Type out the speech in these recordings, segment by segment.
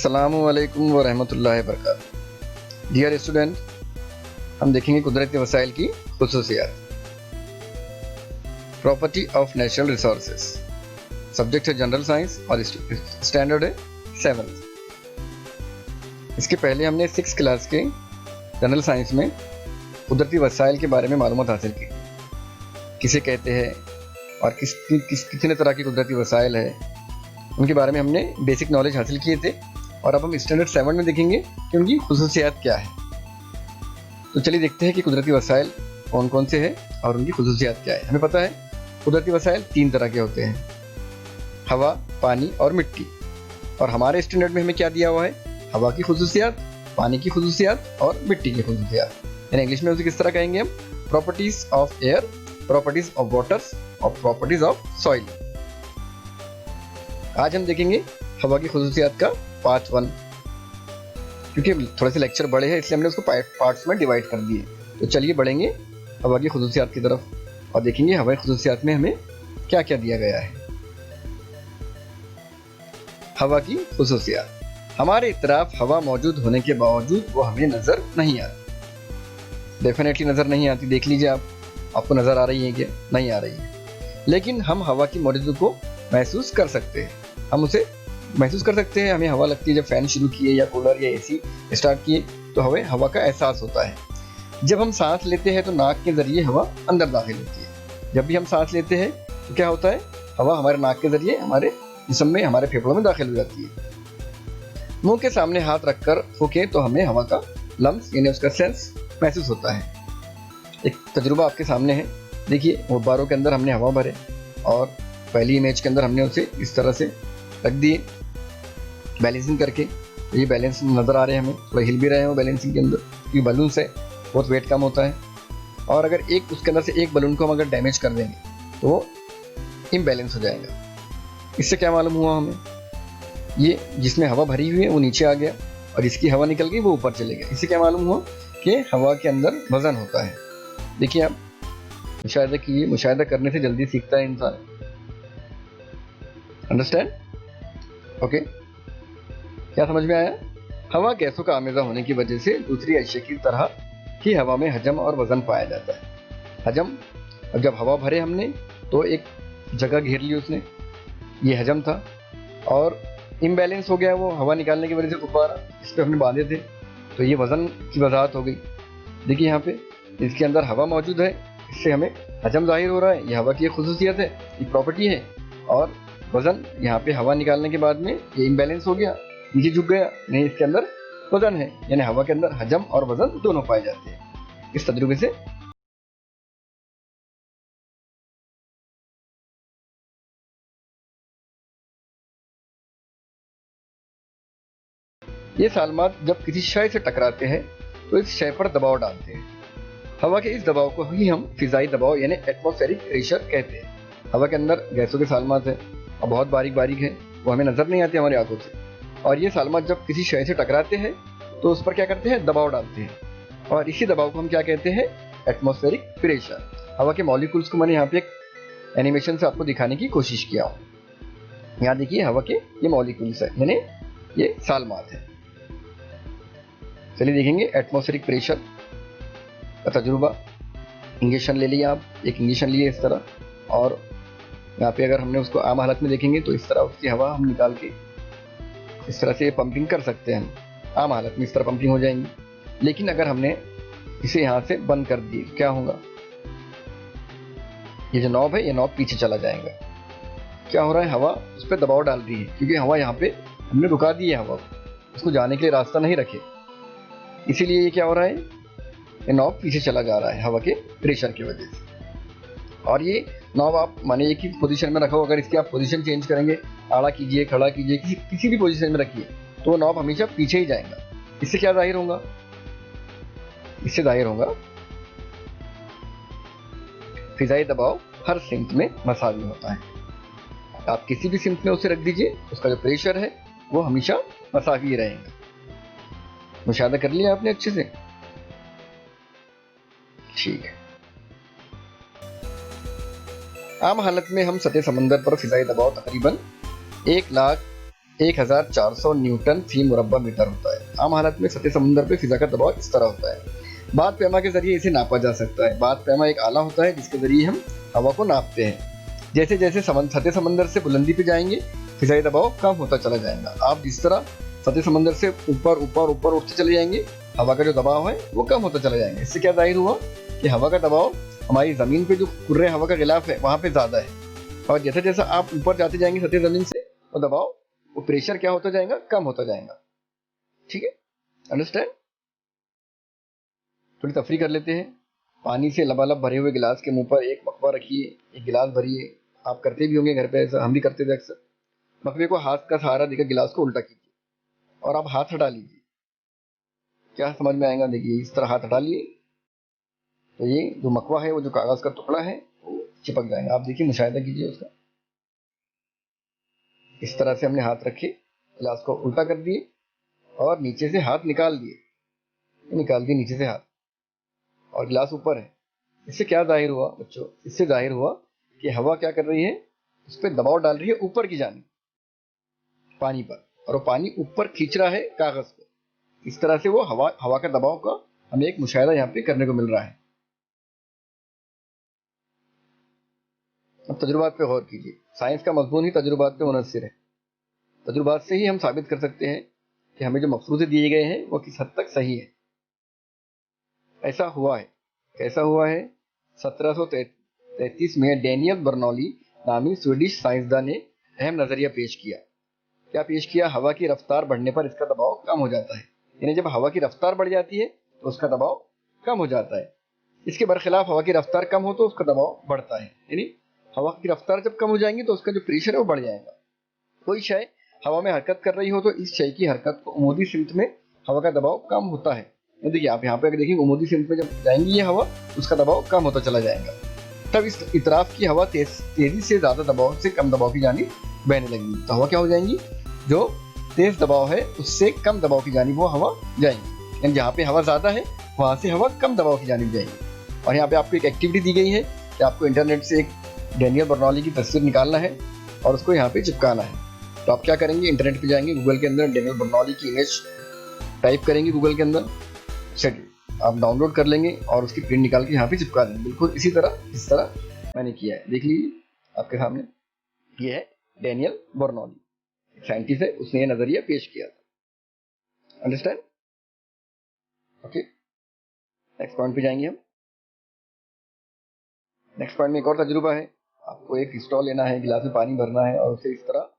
अस्सलामुअलैकुम वरहमतुल्लाहि वबरकातुहू। Dear student, हम देखेंगे कुदरती वसाइल की खुसूसियात। Property of natural resources. Subject है जनरल साइंस और स्टैंडर्ड है 7th। इसके पहले हमने 6 क्लास के जनरल साइंस में कुदरती वसाइल के बारे में मालूमात हासिल की, किसे कहते हैं और कितने तरह की कुदरती वसाइल है, उनके बारे में हमने बेसिक नॉलेज हासिल किए थे। और अब हम स्टैंडर्ड 7 में देखेंगे कि उनकी खुसूसियात क्या है। तो चलिए देखते हैं कि कुदरती वसाइल कौन कौन से हैं और उनकी खुसूसियात क्या है। हमें पता है कुदरती वसाइल 3 तरह के होते हैं, हवा, पानी और मिट्टी। और हमारे स्टैंडर्ड में हमें क्या दिया हुआ है? हवा की खुसूसियात, पानी की खुसूसियात और मिट्टी की खुसूसियात। यानी इंग्लिश में उसे किस तरह कहेंगे हम? Properties of air, properties of waters और प्रॉपर्टीज ऑफ सॉइल। आज हम देखेंगे हवा की खुसूसियात का पार्ट 1। क्योंकि थोड़े से लेक्चर बड़े हैं इसलिए हमने उसको पार्ट्स में डिवाइड कर दिए। तो चलिए बढ़ेंगे हवा की खुसूसियात की तरफ और देखेंगे हवा की खुसूसियात में हमें क्या क्या दिया गया है। हवा की खुसूसियात। हमारे इतराफ हवा मौजूद होने के बावजूद वो हमें नजर नहीं आती। डेफिनेटली नजर नहीं आती। देख लीजिए आपको नजर आ रही है क्या? नहीं आ रही है। लेकिन हम हवा की मौजूदगी को महसूस कर सकते हैं। हम उसे महसूस कर सकते हैं। हमें हवा लगती है जब फैन शुरू किए या कूलर या एसी स्टार्ट किए तो हमें हवा का एहसास होता है। जब हम सांस लेते हैं तो नाक के जरिए हवा अंदर दाखिल होती है। जब भी हम सांस लेते हैं तो क्या होता है? हवा हमारे नाक के जरिए हमारे जिस्म में, हमारे फेफड़ों में दाखिल हो जाती है। मुंह के सामने हाथ रखकर फूकें तो हमें हवा का लम्स यानी उसका सेंस महसूस होता है। एक तजुर्बा आपके सामने है। देखिए गुब्बारों के अंदर हमने हवा भरे और पहली इमेज के अंदर हमने उसे इस तरह से रख दिए बैलेंसिंग करके। तो ये बैलेंस नज़र आ रहे हैं, हमें थोड़ा हिल भी रहे हैं वो बैलेंसिंग के अंदर, क्योंकि बलून से बहुत वेट कम होता है। और अगर उसके अंदर से एक बलून को हम अगर डैमेज कर देंगे तो वो इम्बैलेंस हो जाएगा। इससे क्या मालूम हुआ हमें? ये जिसमें हवा भरी हुई है वो नीचे आ गया और इसकी हवा निकल गई वो ऊपर चले गया। इससे क्या मालूम हुआ कि हवा के अंदर वजन होता है। देखिए आप मुशाहिदा कीजिए, मुशाहिदा करने से जल्दी सीखता है इंसान। अंडरस्टैंड? ओके, क्या समझ में आया? हवा गैसों का आमेजा होने की वजह से दूसरी अशिया की तरह ही हवा में हजम और वजन पाया जाता है। हजम, अब जब हवा भरे हमने तो एक जगह घेर ली उसने, ये हजम था। और इम्बैलेंस हो गया वो हवा निकालने की वजह से गुब्बारा इस पर हमने बांधे थे, तो ये वजन की वजाहत हो गई। देखिए यहाँ पे इसके अंदर हवा मौजूद है, इससे हमें हजम जाहिर हो रहा है। ये हवा की एक खुसूसियत है, ये प्रॉपर्टी है। और वजन, यहाँ पे हवा निकालने के बाद में ये इम्बैलेंस हो गया, नीचे झुक गया, नहीं इसके अंदर वजन है। यानी हवा के अंदर हजम और वजन दोनों पाए जाते हैं इस तजुर्बे से। ये सालमात जब किसी शय से टकराते हैं तो इस शय पर दबाव डालते हैं। हवा के इस दबाव को ही हम फिजाई दबाव यानी एटमॉस्फेरिक प्रेशर कहते हैं। हवा के अंदर गैसों के सालमात है और बहुत बारीक बारीक है, वो हमें नजर नहीं आती हमारी आंखों से। और ये सालमात जब किसी शय से टकराते हैं तो उस पर क्या करते हैं? दबाव डालते हैं। और इसी दबाव को हम क्या कहते हैं? Atmospheric pressure. हवा के मॉलिक्यूल्स को मैंने यहाँ पे एक एनिमेशन से आपको दिखाने की कोशिश किया हूँ। यहाँ देखिए हवा के ये मॉलिक्यूल्स है, यानी ये सालमात है। चलिए देखेंगे एटमॉस्फेरिक प्रेशर का तजुर्बा। इंजेक्शन ले लिया आप, एक इंजेक्शन लिए इस तरह, और यहाँ पे अगर हमने उसको आम हालत में देखेंगे तो इस तरह उसकी हवा हम निकाल के इस तरह से पंपिंग कर सकते हैं। हम आम हालत में इस तरह पंपिंग हो जाएंगी। लेकिन अगर हमने इसे यहाँ से बंद कर दिए क्या होगा? ये जो नॉब है ये नॉब पीछे चला जाएगा। क्या हो रहा है? हवा उस पर दबाव डाल रही है, क्योंकि हवा यहाँ पे हमने रुका दी है, हवा उसको जाने के लिए रास्ता नहीं रखे, इसीलिए ये क्या हो रहा है? ये नॉब पीछे चला जा रहा है हवा के प्रेशर की वजह से। और ये नॉब आप माने एक ही पोजीशन में रखो, अगर इसकी आप पोजीशन चेंज करेंगे, आड़ा कीजिए, खड़ा कीजिए, किसी भी पोजीशन में रखिए, तो वो नॉब हमेशा पीछे ही जाएगा। इससे क्या जाहिर होगा? इससे जाहिर होगा फिजाई दबाव हर सिमत में मसावी होता है। आप किसी भी सिमत में उसे रख दीजिए, उसका जो प्रेशर है वो हमेशा मसावी रहेगा। मुशाहिदा कर लिया आपने अच्छे से? ठीक है। आम हालत में हम सतह समंदर पर फिजाई दबाव तकरीबन 1 लाख 1400 न्यूटन फी मुरब्बा मीटर होता है। आम हालत में सतह समुद्र पे फिजा का दबाव इस तरह होता है। बात पैमा के जरिए इसे नापा जा सकता है। बात पैमा एक आला होता है जिसके जरिए हम हवा को नापते हैं। जैसे जैसे सतह समंदर से बुलंदी पे जाएंगे फिजाई दबाव कम होता चला जाएगा। आप जिस तरह सतह समंदर से ऊपर ऊपर ऊपर उठते चले जाएंगे हवा का जो दबाव है वो कम होता चला जाएगा। इससे क्या जाहिर हुआ कि हवा का दबाव हमारी जमीन पे जो कुर्रे हवा का गिलाफ है वहां पे ज्यादा है, और जैसे जैसे आप ऊपर जाते जाएंगे सतह जमीन से वो दबाव वो प्रेशर क्या होता जाएगा, कम होता जाएगा। ठीक है, अंडरस्टैंड। थोड़ी तफरी कर लेते हैं। पानी से लबालब भरे हुए गिलास के मुंह पर एक मकवा रखिए, एक गिलास भरिए। आप करते भी होंगे घर पे, ऐसा हम भी करते थे अक्सर। मकवे को हाथ का सहारा देकर गिलास को उल्टा कीजिए और आप हाथ हटा लीजिए। क्या समझ में आएगा, देखिए इस तरह हाथ हटा लिए तो ये जो मकवा है वो जो कागज का टुकड़ा है वो चिपक जाएगा। आप देखिए, मुशाहिदा कीजिए उसका। इस तरह से हमने हाथ रखे, गिलास को उल्टा कर दिए और नीचे से हाथ निकाल दिए नीचे से हाथ, और गिलास ऊपर है। इससे क्या जाहिर हुआ बच्चों, इससे जाहिर हुआ कि हवा क्या कर रही है, उस पर दबाव डाल रही है ऊपर की जानिब पानी पर, और वो पानी ऊपर खींच रहा है कागज को। इस तरह से वो हवा का दबाव का हमें एक मुशाहिदा यहाँ पे करने को मिल रहा है। अब तजुर्बात पे गौर कीजिए। साइंस का मजमून ही तजुर्बात पे मुनहसर है। तजुर्बात से ही हम साबित कर सकते हैं कि हमें जो मफरूज़े दिए गए हैं वो किस हद तक सही है। ऐसा हुआ है, कैसा हुआ है, 1733 में डेनियल बर्नौली नामी स्वीडिश साइंसदान ने अहम नजरिया पेश किया। क्या पेश किया? हवा की रफ्तार बढ़ने पर इसका दबाव कम हो जाता है। यानी जब हवा की रफ्तार बढ़ जाती है तो उसका दबाव कम हो जाता है। इसके बरखिलाफ हवा की रफ्तार कम हो तो उसका दबाव बढ़ता है। यानी हवा की रफ्तार जब कम हो जाएंगी तो उसका जो प्रेशर है वो बढ़ जाएगा। कोई शय हवा में हरकत कर रही हो तो इस शय की हरकत को उमूदी सिमत में हवा का दबाव कम होता है। देखिए आप यहाँ पे अगर देखिए उमूदी सिमत में जब जाएंगी ये हवा, उसका दबाव कम होता चला जाएगा। तब इस इतराफ की हवा तेजी से ज्यादा दबाव से कम दबाव की जानिब बहने लगेगी। तो हवा क्या हो जाएंगी, जो तेज दबाव है उससे कम दबाव की जानिब वो हवा जाएंगी। यानी जहाँ पे हवा ज्यादा है वहां से हवा कम दबाव की जानिब जाएगी। और यहाँ पे आपको एक एक्टिविटी दी गई है कि आपको इंटरनेट से एक डेनियल बर्नौली की तस्वीर निकालना है और उसको यहाँ पे चिपकाना है। तो आप क्या करेंगे, इंटरनेट पे जाएंगे, गूगल के अंदर डेनियल बर्नौली की इमेज टाइप करेंगे गूगल के अंदर, सेट आप डाउनलोड कर लेंगे और उसकी प्रिंट निकाल के यहाँ पे चिपका देंगे, बिल्कुल इसी तरह जिस तरह मैंने किया है। देख लीजिए आपके सामने, ये है डेनियल बर्नौली, साइंटिस्ट है, उसने ये नजरिया पेश किया था। अंडरस्टैंड? ओके, नेक्स्ट पॉइंट पे जाएंगे हम। नेक्स्ट पॉइंट में एक और तजुर्बा है। आपको एक स्ट्रॉ लेना है, गिलास में पानी भरना है और उसे इस तरह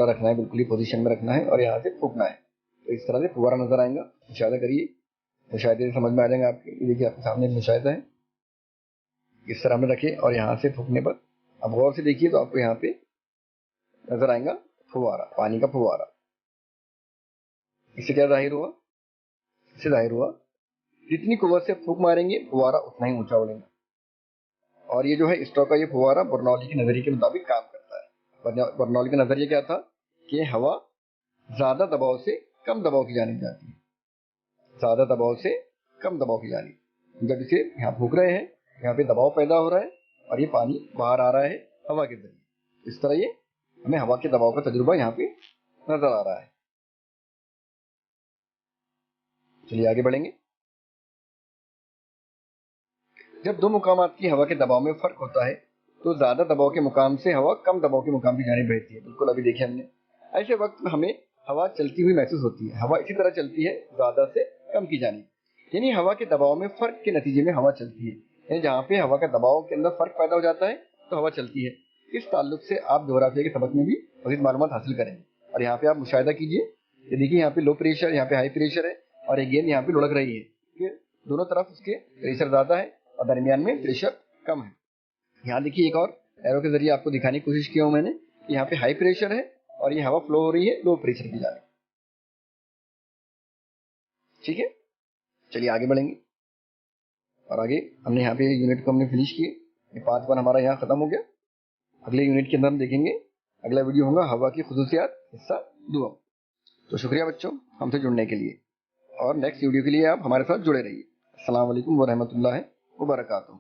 रखना है, बिल्कुल ही पोजीशन में रखना है और यहाँ से फूकना है। तो इस तरह से फुवारा नजर आएगा। मुशाहिदा करिए, मुशाहिदे से समझ में आ जाएगा आपके। ये देखिए आपके सामने एक मुशाहिदा है, इस तरह में रखे और यहाँ से फूकने पर अब गौर से देखिए तो आपको यहाँ पे नजर आएगा फुवारा, पानी का फुवारा। इससे क्या जाहिर हुआ, इससे जाहिर हुआ जितनी कुव्वत से फूक मारेंगे फुवारा उतना ही ऊंचा उड़ेगा। और ये जो है स्ट्रॉ का ये फुवारा बर्नौली के नजरिए के मुताबिक काम करता है। बर्नौली का नजरिया क्या था कि हवा ज्यादा दबाव से कम दबाव की जानिब जाती है, ज्यादा दबाव से कम दबाव की जानिब। जब इसे यहाँ फूक रहे हैं, यहाँ पे दबाव पैदा हो रहा है और ये पानी बाहर आ रहा है हवा के जरिए। इस तरह ये हमें हवा के दबाव का तजुर्बा यहाँ पे नजर आ रहा है। चलिए आगे बढ़ेंगे। जब दो मुकामात की हवा के दबाव में फर्क होता है तो ज्यादा दबाव के मुकाम से हवा कम दबाव के मुकाम की जानिब बहती है। बिल्कुल अभी देखे हमने। ऐसे वक्त में हमें हवा चलती हुई महसूस होती है। हवा इसी तरह चलती है ज्यादा से कम की जानिब, यानी हवा के दबाव में फर्क के नतीजे में हवा चलती है। यानी जहाँ पे हवा का दबाव के अंदर फर्क पैदा हो जाता है तो हवा चलती है। इस ताल्लुक से आप जोग्राफिया के सबक में भी मज़ीद मालूमात हासिल करेंगे। और यहाँ पे आप मुशाहिदा कीजिए, ये देखिए यहाँ पे लो प्रेशर, यहाँ पे हाई प्रेशर है और एक गेंद यहाँ पे लुढ़क रही है कि दोनों तरफ उसके प्रेशर ज्यादा है और दरमियान में प्रेशर कम है। यहाँ देखिए एक और एरो के जरिए आपको दिखाने की कोशिश किया हूँ मैंने कि यहाँ पे हाई प्रेशर है और ये हवा फ्लो हो रही है लो प्रेशर की जानिब। ठीक है, चलिए आगे बढ़ेंगे। और आगे हमने यहाँ पे यूनिट को हमने फिनिश किए। ये पार्ट 1 हमारा यहाँ खत्म हो गया। अगले यूनिट के अंदर हम देखेंगे, अगला वीडियो होगा हवा की खुसूसियात हिस्सा 2। तो शुक्रिया बच्चों हमसे जुड़ने के लिए, और नेक्स्ट वीडियो के लिए आप हमारे साथ जुड़े रहिए। अस्सलाम वालेकुम व रहमतुल्लाहि व बरकातुहू।